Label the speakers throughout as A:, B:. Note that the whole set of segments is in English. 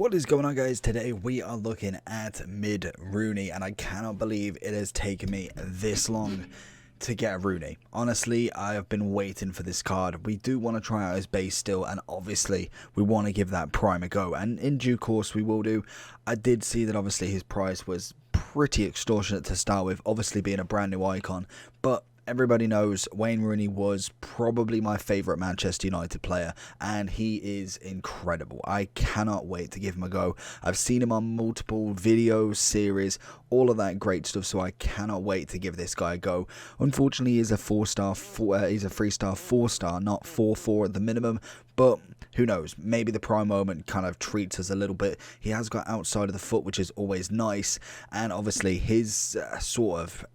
A: What is going on, guys? Today we are looking at mid Rooney, and I cannot believe it has taken me this long to get Rooney. Honestly, I have been waiting for this card. We do want to try out his base still, and obviously we want to give that prime a go, and in due course we will do. I did see that obviously his price was pretty extortionate to start with, obviously being a brand new icon, but everybody knows Wayne Rooney was probably my favourite Manchester United player, and he is incredible. I cannot wait to give him a go. I've seen him on multiple videos, series, all of that great stuff, so I cannot wait to give this guy a go. Unfortunately, he's a 4-star, he's a 3-star 4-star, not 4-4 at the minimum, but who knows, maybe the prime moment kind of treats us a little bit. He has got outside of the foot, which is always nice, and obviously his sort of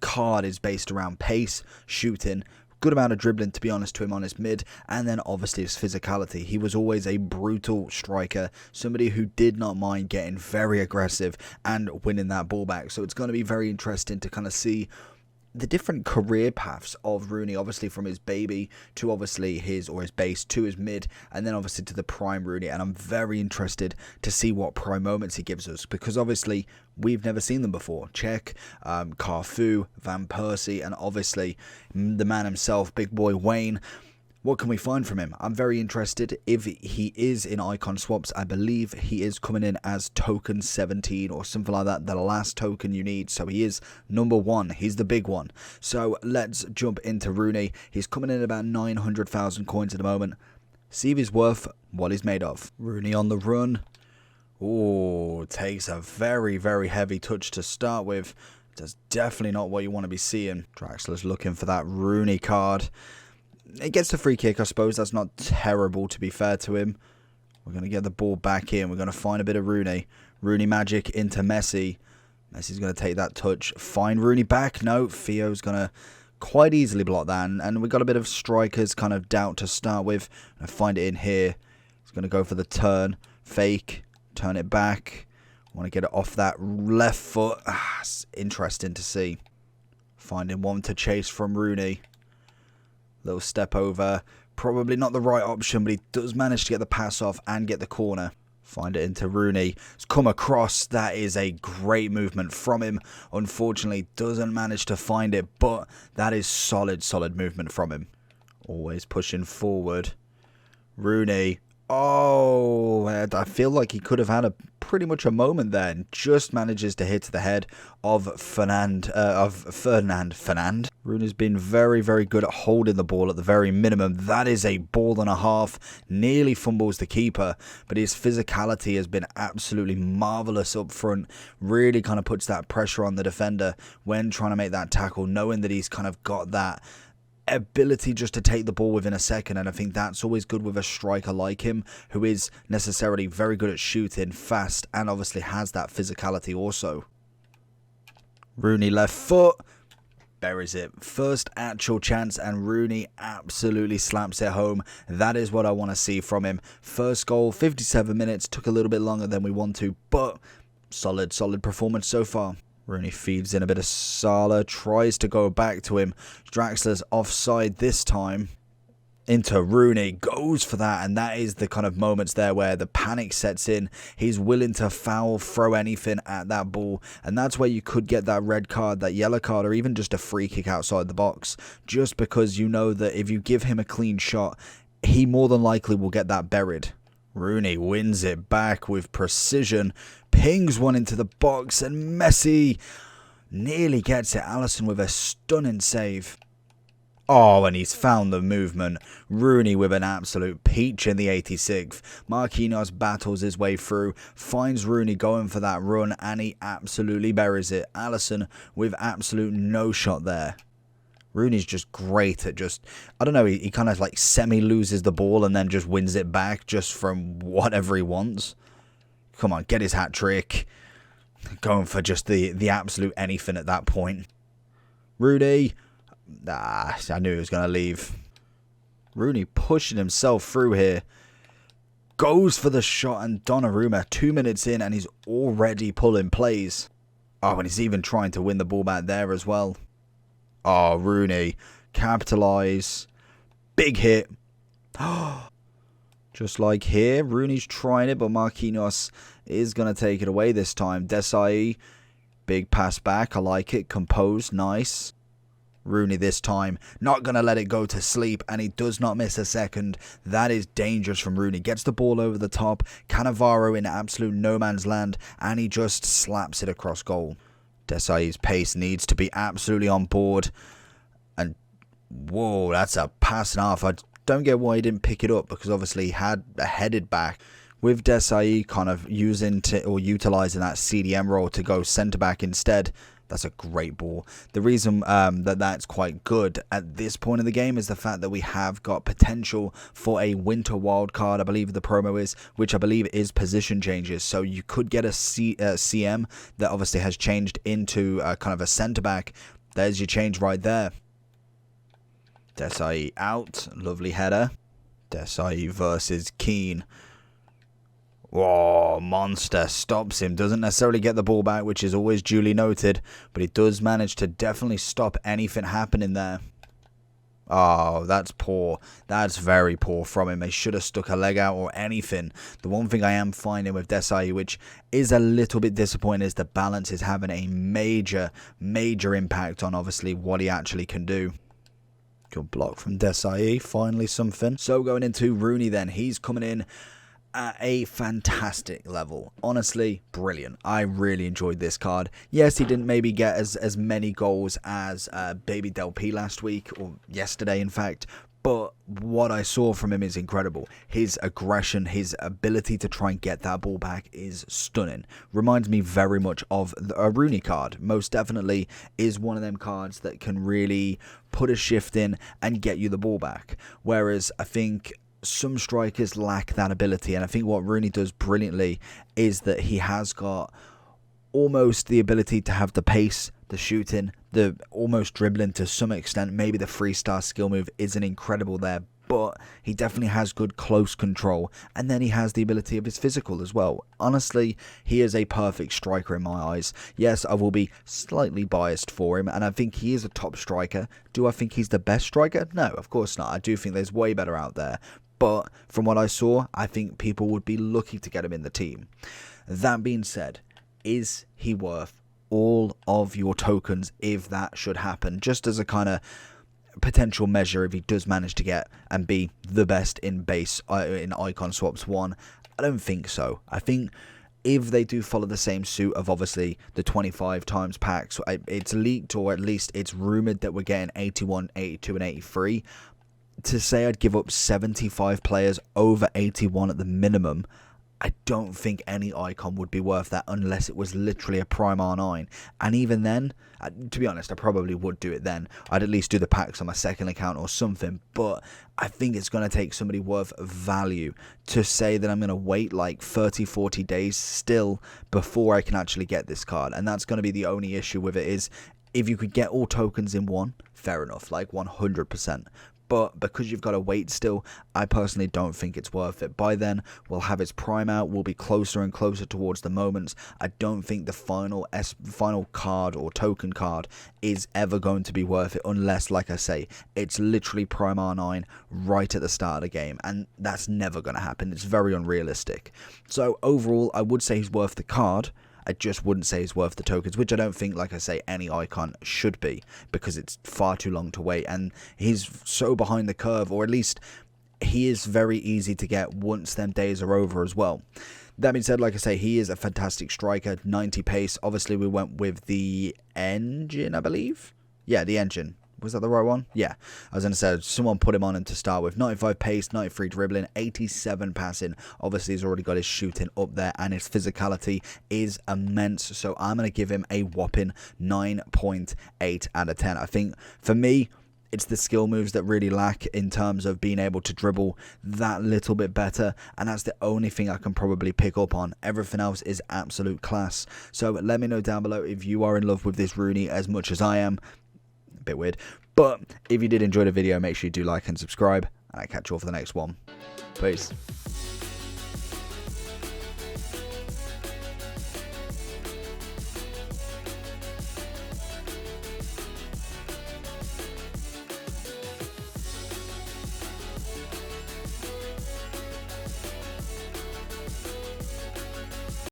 A: card is based around pace, shooting, good amount of dribbling to be honest to him on his mid, and then obviously his physicality. He was always a brutal striker, somebody who did not mind getting very aggressive and winning that ball back. So it's going to be very interesting to kind of see the different career paths of Rooney, obviously from his baby to obviously his base to his mid, and then obviously to the prime Rooney. And I'm very interested to see what prime moments he gives us, because obviously we've never seen them before. Check, Carfu, Van Persie, and obviously the man himself, big boy Wayne. What can we find from him? I'm very interested. If he is in icon swaps, I believe he is coming in as token 17 or something like that, the last token you need. So he is number 1. He's the big one. So let's jump into Rooney. He's coming in at about 900,000 coins at the moment. See if he's worth what he's made of. Rooney on the run. Oh, takes a very, very heavy touch to start with. That's definitely not what you want to be seeing. Draxler's looking for that Rooney card. It gets the free kick, I suppose. That's not terrible, to be fair to him. We're going to get the ball back in. We're going to find a bit of Rooney. Rooney magic into Messi. Messi's going to take that touch. Find Rooney back. No, Theo's going to quite easily block that. And we've got a bit of striker's kind of doubt to start with. And find it in here. He's going to go for the turn. Fake. Turn it back. Want to get it off that left foot. It's interesting to see. Finding one to chase from Rooney. Little step over, probably not the right option, but he does manage to get the pass off and get the corner. Find it into Rooney. It's come across. That is a great movement from him. Unfortunately, doesn't manage to find it, but that is solid movement from him. Always pushing forward. Rooney. Oh, I feel like he could have had pretty much a moment there, and just manages to hit the head of Fernand. Rooney's been very, very good at holding the ball at the very minimum. That is a ball and a half. Nearly fumbles the keeper, but his physicality has been absolutely marvellous up front. Really kind of puts that pressure on the defender when trying to make that tackle, knowing that he's kind of got that ability just to take the ball within a second, and I think that's always good with a striker like him, who is necessarily very good at shooting, fast, and obviously has that physicality also. Rooney left foot, buries it. First actual chance, and Rooney absolutely slaps it home. That is what I want to see from him. First goal, 57 minutes, took a little bit longer than we want to, but solid performance so far. Rooney feeds in a bit of Salah, tries to go back to him. Draxler's offside this time. Into Rooney, goes for that, and that is the kind of moments there where the panic sets in. He's willing to foul, throw anything at that ball, and that's where you could get that red card, that yellow card, or even just a free kick outside the box, just because you know that if you give him a clean shot, he more than likely will get that buried. Rooney wins it back with precision, pings one into the box, and Messi nearly gets it. Alisson with a stunning save. Oh, and he's found the movement. Rooney with an absolute peach in the 86th. Marquinhos battles his way through, finds Rooney going for that run, and he absolutely buries it. Alisson with absolute no shot there. Rooney's just great at I don't know, he kind of like semi-loses the ball and then just wins it back just from whatever he wants. Come on, get his hat-trick. Going for just the absolute anything at that point. Rooney. I knew he was going to leave. Rooney pushing himself through here. Goes for the shot, and Donnarumma 2 minutes in and he's already pulling plays. Oh, and he's even trying to win the ball back there as well. Oh, Rooney. Capitalise. Big hit. Just like here, Rooney's trying it, but Marquinhos is going to take it away this time. Desai, big pass back, I like it, composed, nice. Rooney this time, not going to let it go to sleep, and he does not miss a second. That is dangerous from Rooney. Gets the ball over the top, Cannavaro in absolute no man's land, and he just slaps it across goal. Desai's pace needs to be absolutely on board, and whoa, that's a pass and a half. I don't get why he didn't pick it up, because obviously he had a headed back. With Desai kind of utilising that CDM role to go centre back instead. That's a great ball. The reason that's quite good at this point in the game is the fact that we have got potential for a winter wildcard, I believe the promo is, which I believe is position changes. So you could get a CM that obviously has changed into kind of a centre-back. There's your change right there. Desai out. Lovely header. Desai versus Keane. Whoa, monster, stops him, doesn't necessarily get the ball back, which is always duly noted, but he does manage to definitely stop anything happening there. Oh, that's poor. That's very poor from him. He should have stuck a leg out or anything. The one thing I am finding with Desai, which is a little bit disappointing, is the balance is having a major impact on obviously what he actually can do. Good block from Desai, finally something. So going into Rooney then, he's coming in at a fantastic level. Honestly, brilliant. I really enjoyed this card. Yes, he didn't maybe get as many goals as Baby Del P last week, or yesterday in fact, but what I saw from him is incredible. His aggression, his ability to try and get that ball back is stunning. Reminds me very much of a Rooney card. Most definitely is one of them cards that can really put a shift in and get you the ball back. Whereas I think some strikers lack that ability, and I think what Rooney does brilliantly is that he has got almost the ability to have the pace, the shooting, the almost dribbling to some extent. Maybe the 3-star skill move isn't incredible there, but he definitely has good close control, and then he has the ability of his physical as well. Honestly, he is a perfect striker in my eyes. Yes, I will be slightly biased for him, and I think he is a top striker. Do I think he's the best striker? No, of course not. I do think there's way better out there. But from what I saw, I think people would be lucky to get him in the team. That being said, is he worth all of your tokens if that should happen? Just as a kind of potential measure if he does manage to get and be the best in base in Icon Swaps 1. I don't think so. I think if they do follow the same suit of obviously the 25 times packs, it's leaked, or at least it's rumoured that we're getting 81, 82 and 83. To say I'd give up 75 players over 81 at the minimum, I don't think any icon would be worth that unless it was literally a Prime R9. And even then, to be honest, I probably would do it then. I'd at least do the packs on my second account or something. But I think it's going to take somebody worth value to say that I'm going to wait like 30, 40 days still before I can actually get this card. And that's going to be the only issue with it, is if you could get all tokens in one, fair enough, like 100%. But because you've got to wait still, I personally don't think it's worth it. By then, we'll have its prime out. We'll be closer and closer towards the moments. I don't think the final card or token card is ever going to be worth it unless, like I say, it's literally Prime R9 right at the start of the game. And that's never going to happen. It's very unrealistic. So overall, I would say he's worth the card. I just wouldn't say he's worth the tokens, which I don't think, like I say, any icon should be, because it's far too long to wait, and he's so behind the curve, or at least he is very easy to get once them days are over as well. That being said, like I say, he is a fantastic striker, 90 pace. Obviously, we went with the engine, I believe. Yeah, the engine. Was that the right one? Yeah. I was going to say, someone put him on him to start with. 95 pace, 93 dribbling, 87 passing. Obviously, he's already got his shooting up there, and his physicality is immense. So I'm going to give him a whopping 9.8 out of 10. I think, for me, it's the skill moves that really lack in terms of being able to dribble that little bit better, and that's the only thing I can probably pick up on. Everything else is absolute class. So let me know down below if you are in love with this Rooney as much as I am. Bit weird, but if you did enjoy the video, make sure you do like and subscribe, and I'll catch you all for the next one. Peace.